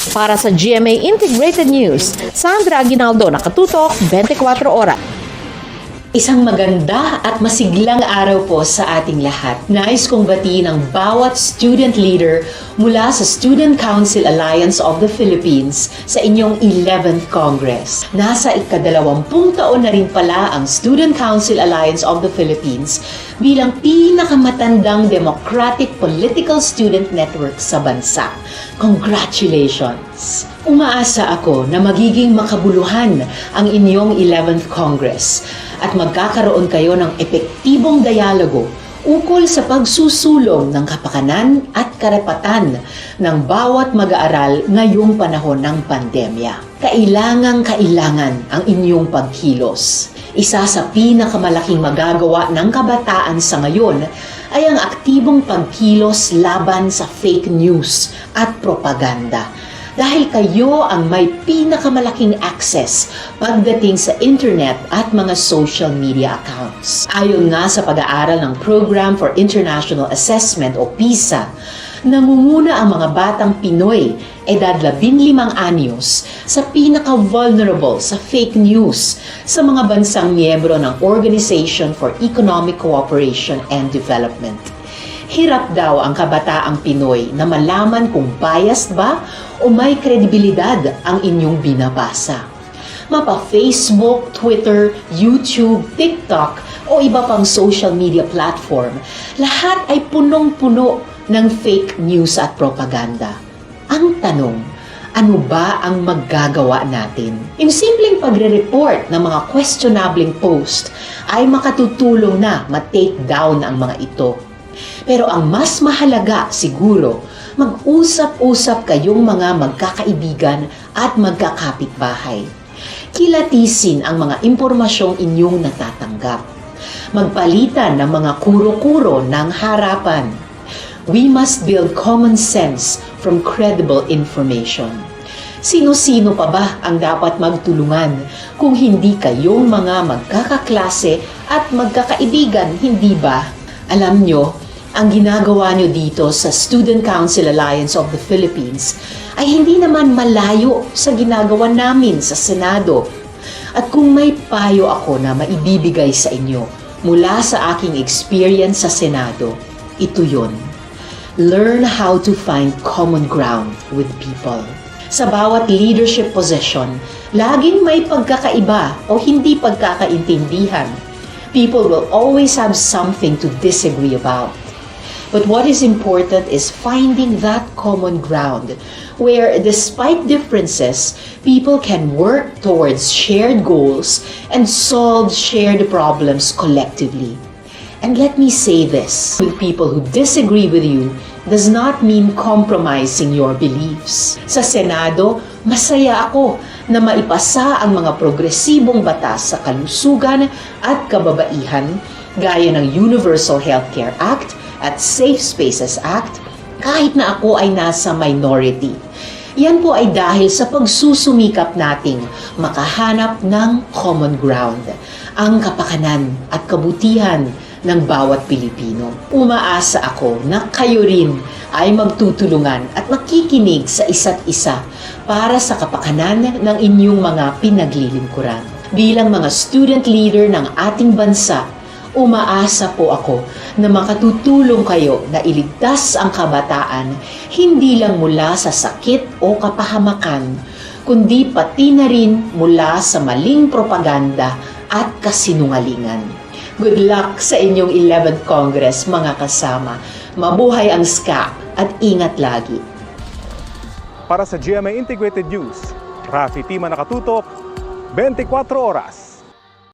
Para sa GMA Integrated News, Sandra Aguinaldo, nakatutok 24 oras. Isang maganda at masiglang araw po sa ating lahat. Nais kong batiin ang bawat student leader mula sa Student Council Alliance of the Philippines sa inyong 11th Congress. Nasa ika-20 taon na rin pala ang Student Council Alliance of the Philippines bilang pinakamatandang democratic political student network sa bansa. Congratulations! Umaasa ako na magiging makabuluhan ang inyong 11th Congress at magkakaroon kayo ng epektibong dialogo ukol sa pagsusulong ng kapakanan at karapatan ng bawat mag-aaral ngayong panahon ng pandemya. Kailangan ang inyong pagkilos. Isa sa pinakamalaking magagawa ng kabataan sa ngayon ay ang aktibong pagkilos laban sa fake news at propaganda. Dahil kayo ang may pinakamalaking access pagdating sa internet at mga social media accounts. Ayon nga sa pag-aaral ng Program for International Assessment o PISA, nangunguna ang mga batang Pinoy edad 15 anyos sa pinaka-vulnerable sa fake news sa mga bansang miyembro ng Organization for Economic Cooperation and Development. Hirap daw ang kabataang Pinoy na malaman kung biased ba o may kredibilidad ang inyong binabasa. Mapa Facebook, Twitter, YouTube, TikTok o iba pang social media platform, lahat ay punong-puno ng fake news at propaganda. Ang tanong, ano ba ang maggagawa natin? Yung simpleng pagre-report ng mga questionabling post ay makatutulong na ma-take down ang mga ito. Pero ang mas mahalaga siguro, mag-usap-usap kayong mga magkakaibigan at magkakapitbahay. Kilatisin ang mga impormasyong inyong natatanggap. Magpalitan ng mga kuro-kuro ng harapan. We must build common sense from credible information. Sino-sino pa ba ang dapat magtulungan kung hindi kayong mga magkakaklase at magkakaibigan, hindi ba? Alam nyo, ang ginagawa nyo dito sa Student Council Alliance of the Philippines ay hindi naman malayo sa ginagawa namin sa Senado. At kung may payo ako na maibibigay sa inyo mula sa aking experience sa Senado, ito yon. Learn how to find common ground with people. Sa bawat leadership position, laging may pagkakaiba o hindi pagkakaintindihan. People will always have something to disagree about. But what is important is finding that common ground where, despite differences, people can work towards shared goals and solve shared problems collectively. And let me say this, with people who disagree with you does not mean compromising your beliefs. Sa Senado, masaya ako na maipasa ang mga progresibong batas sa kalusugan at kababaihan gaya ng Universal Healthcare Act at Safe Spaces Act kahit na ako ay nasa minority. Yan po ay dahil sa pagsusumikap nating makahanap ng common ground, ang kapakanan at kabutihan ng bawat Pilipino. Umaasa ako na kayo rin ay magtutulungan at makikinig sa isa't isa para sa kapakanan ng inyong mga pinaglilingkuran. Bilang mga student leader ng ating bansa, umaasa po ako na makatutulong kayo na iligtas ang kabataan hindi lang mula sa sakit o kapahamakan, kundi pati na rin mula sa maling propaganda at kasinungalingan. Good luck sa inyong 11th Congress, mga kasama. Mabuhay ang SCAP at ingat lagi. Para sa GMA Integrated News, Rafi Tima nakatutok, 24 oras.